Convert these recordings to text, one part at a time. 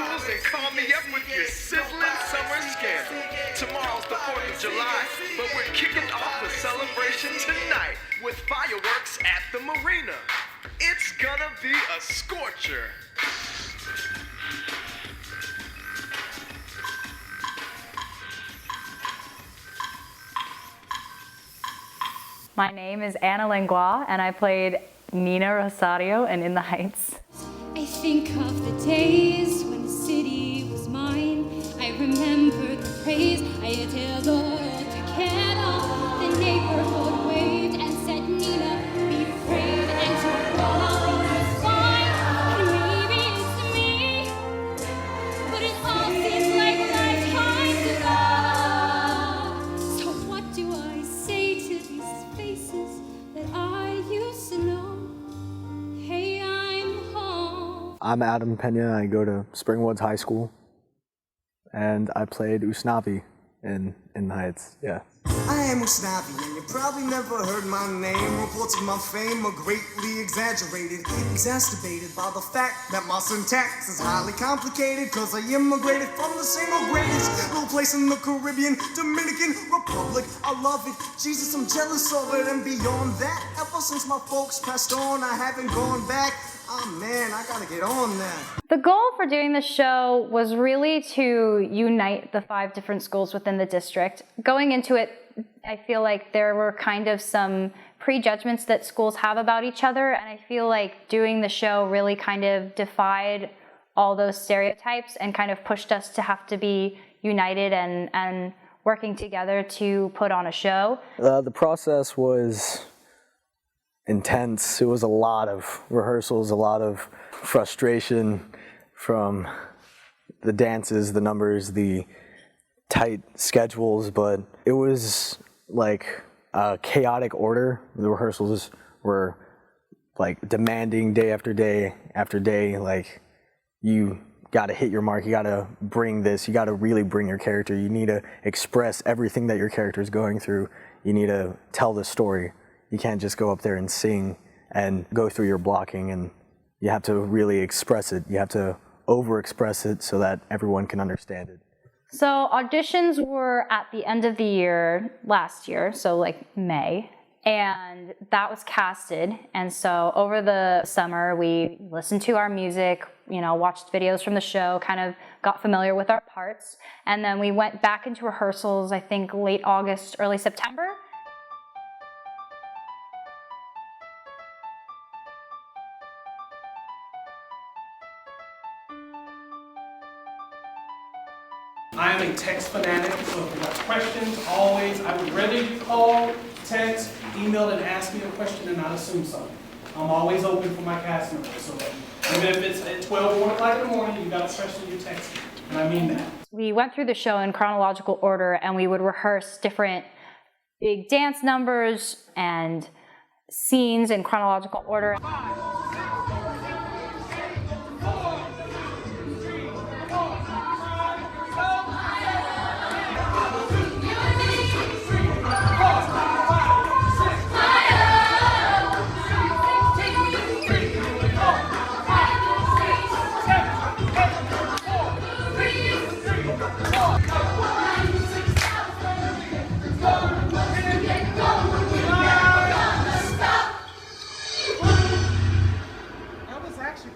schools and call me up with your sizzling summer scandal. Tomorrow's the 4th of July, but we're kicking off the celebration tonight with fireworks at the marina. It's gonna be a scorcher. My name is Anna Langlois, and I played Nina Rosario in In the Heights. I think of the days when the city was mine. I remember the praise I held all together. The neighborhood waved and said, Nina, be brave and tomorrow is fine. And maybe it's me, but it all seems like lifetimes ago. So what do I say to these faces that I used to know? Hey, I'm home. I'm Adam Pena. I go to Springwoods High School, and I played Usnavi in the Heights. Yeah. I am Usnavi, and you probably never heard my name. Reports of my fame are greatly exaggerated, exacerbated by the fact that my syntax is highly complicated, cause I immigrated from the single greatest little place in the Caribbean, Dominican Republic. I love it, Jesus, I'm jealous of it, and beyond that, ever since my folks passed on, I haven't gone back. Oh man, I gotta get on that. The goal for doing the show was really to unite the 5 different schools within the district. Going into it, I feel like there were kind of some prejudgments that schools have about each other, and I feel like doing the show really kind of defied all those stereotypes and kind of pushed us to have to be united and working together to put on a show. The process was intense. It was a lot of rehearsals, a lot of frustration from the dances, the numbers, the tight schedules, but it was like a chaotic order. The rehearsals were like demanding day after day after day. Like, you got to hit your mark, you got to bring this, you got to really bring your character. You need to express everything that your character is going through. You need to tell the story. You can't just go up there and sing and go through your blocking, and you have to really express it. You have to over-express it so that everyone can understand it. So auditions were at the end of the year last year, so like May, and that was casted. And so over the summer, we listened to our music, watched videos from the show, kind of got familiar with our parts. And then we went back into rehearsals, I think late August, early September. I am a text fanatic, so if you have questions, always, I would rather you call, text, email, and ask me a question and not assume something. I'm always open for my cast members, so even if it's at 12 or 1 o'clock in the morning, you got a question, you text me, and I mean that. We went through the show in chronological order, and we would rehearse different big dance numbers and scenes in chronological order.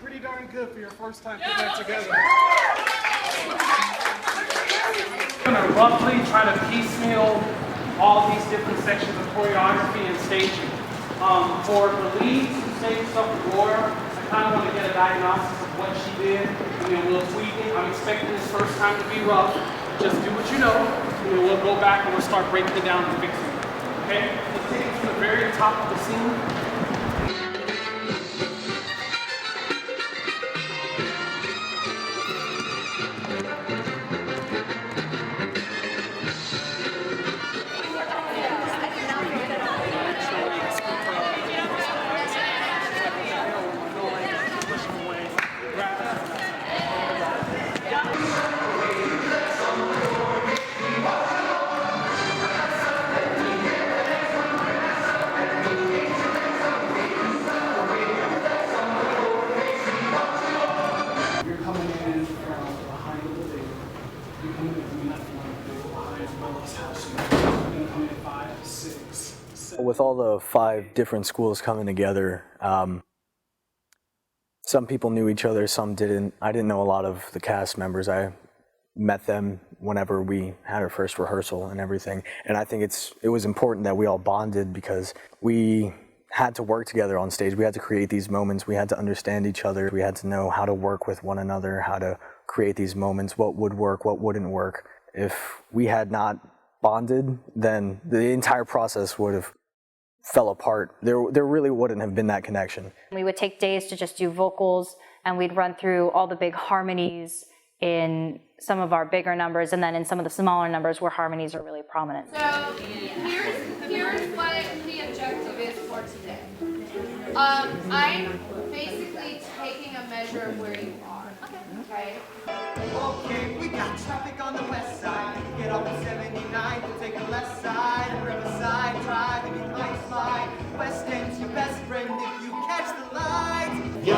Pretty darn good for your first time putting that together. I'm going to roughly try to piecemeal all these different sections of choreography and staging. For the leads who stage stuff with Laura, I kind of want to get a diagnosis of what she did, and then we'll tweak it. I'm expecting this first time to be rough. Just do what you know, and then we'll go back and we'll start breaking it down and fixing it. Okay? Let's take it from the very top of the scene. With all the 5 different schools coming together, some people knew each other, some didn't. I didn't know a lot of the cast members. I met them whenever we had our first rehearsal and everything. And I think it was important that we all bonded because we had to work together on stage. We had to create these moments. We had to understand each other. We had to know how to work with one another, how to create these moments, what would work, what wouldn't work. If we had not bonded, then the entire process would have fell apart. There really wouldn't have been that connection. We would take days to just do vocals, and we'd run through all the big harmonies in some of our bigger numbers, and then in some of the smaller numbers where harmonies are really prominent. So here's what the objective is for today. I'm basically taking a measure of where you are. Okay. Okay, we got traffic on the west side. Get off the 79 to take the left side. Riverside Drive and you might slide. West End's your best friend if you catch the lights. Yo,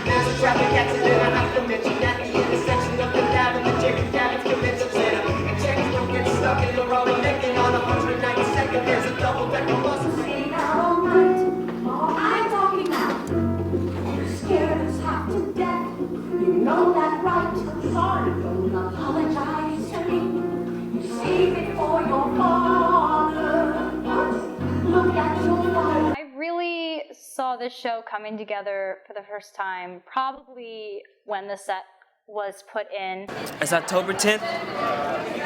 there's a traffic accident I have to mention at the intersection of the Ave and the Chicken Cabin's Convention Center. And checks don't get stuck in the road and making on 192nd. There's a double-decker bus. Staying out all night, I'm talking now. You're scared us half to death. You know that, right? Sorry, don't apologize to me. You save it for your father. Look at your father. I really saw this show coming together for the first time probably when the set was put in. It's October 10th,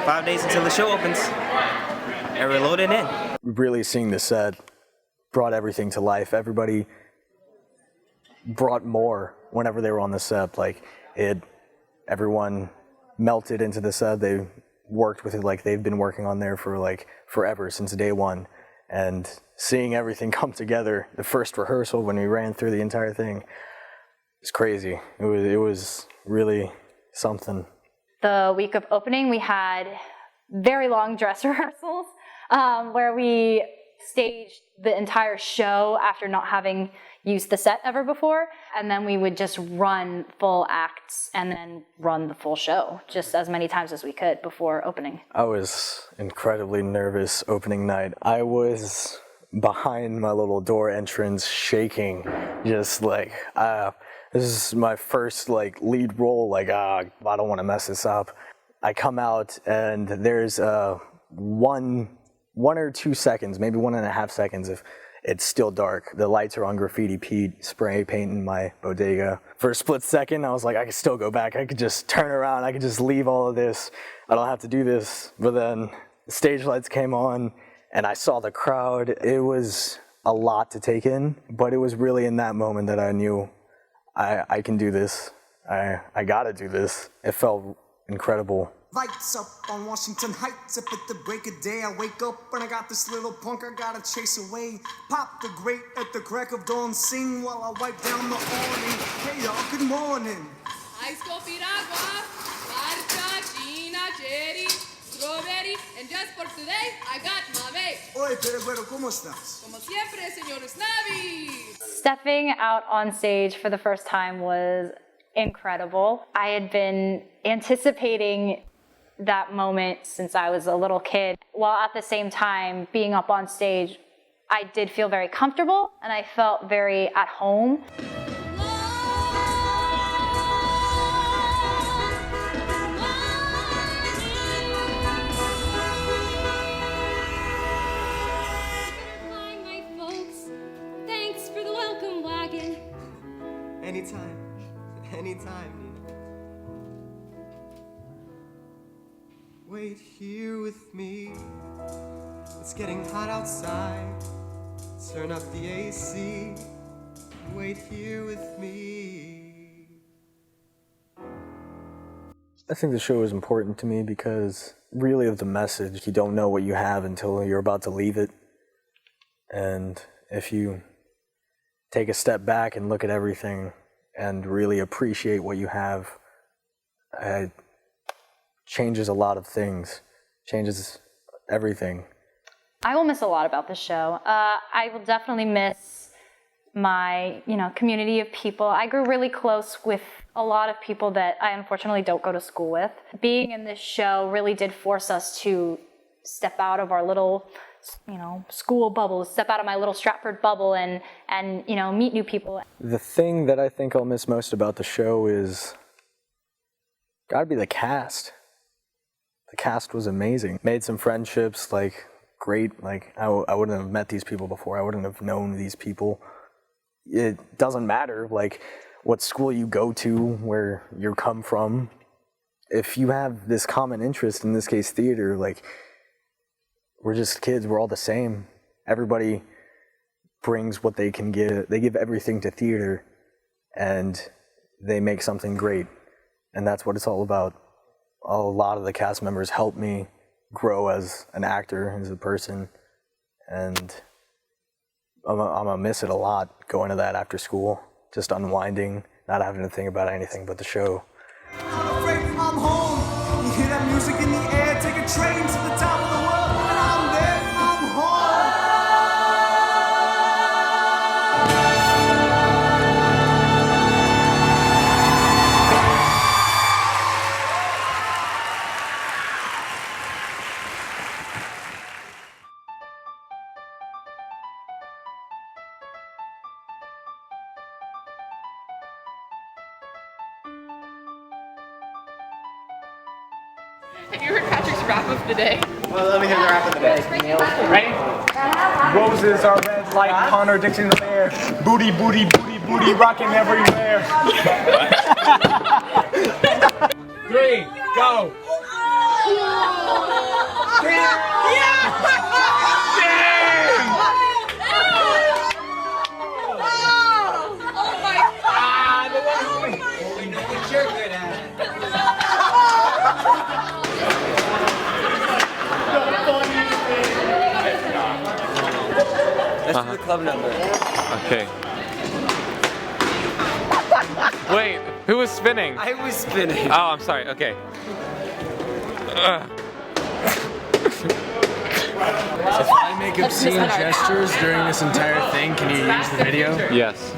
5 days until the show opens, and we're loaded in. Really seeing the set brought everything to life. Everybody brought more whenever they were on the set. Everyone melted into the set. They worked with it like they've been working on there for forever, since day one. And seeing everything come together, the first rehearsal when we ran through the entire thing, it's crazy. It was really something. The week of opening, we had very long dress rehearsals where we staged the entire show after not having used the set ever before, and then we would just run full acts and then run the full show just as many times as we could before opening. I was incredibly nervous opening night. I was behind my little door entrance shaking, just this is my first lead role, I don't want to mess this up. I come out and there's one or 2 seconds, maybe 1.5 seconds if it's still dark. The lights are on Graffiti Pete, spray painting my bodega. For a split second, I was like, I could still go back. I could just turn around. I could just leave all of this. I don't have to do this. But then the stage lights came on and I saw the crowd. It was a lot to take in, but it was really in that moment that I knew I can do this. I gotta do this. It felt incredible. Lights up on Washington Heights, up at the break of day. I wake up and I got this little punk I gotta chase away. Pop the grate at the crack of dawn, sing while I wipe down the awning. Hey y'all, good morning. Ice coffee, agua, marcha, Gina, cherry, strawberry, and just for today, I got my babe. Oye, pero güero, ¿cómo estás? Como siempre, señor Snavi. Stepping out on stage for the first time was incredible. I had been anticipating that moment since I was a little kid, while at the same time being up on stage, I did feel very comfortable and I felt very at home. Hi, my folks. Thanks for the welcome wagon. Anytime, Nina. Wait here with me. It's getting hot outside. Turn up the AC. Wait here with me. I think the show is important to me because really of the message, you don't know what you have until you're about to leave it. And if you take a step back and look at everything and really appreciate what you have, it changes a lot of things, changes everything. I will miss a lot about the show. I will definitely miss my, community of people. I grew really close with a lot of people that I unfortunately don't go to school with. Being in this show really did force us to step out of our little, school bubbles, step out of my little Stratford bubble and meet new people. The thing that I think I'll miss most about the show is gotta be the cast. The cast was amazing. Made some friendships, great. I wouldn't have met these people before. I wouldn't have known these people. It doesn't matter, what school you go to, where you come from. If you have this common interest, in this case theater, we're just kids, we're all the same. Everybody brings what they can give. They give everything to theater, and they make something great. And that's what it's all about. A lot of the cast members helped me grow as an actor, as a person, and I'm gonna miss it a lot, going to that after school, just unwinding, not having to think about anything but the show. I'm afraid I'm home. You hear that music in the air, take a train to the top of the world, and I'm there, I'm home. Have you heard Patrick's rap of the day? Well, let me hear the rap of the day. Ready? Roses are red like contradiction of air. Booty, booty, booty, booty, rocking everywhere. 3, go. That's the club number. Okay. Wait, who was spinning? I was spinning. Oh, I'm sorry. Okay. If I make obscene gestures during this entire thing, can you use the video? Yes.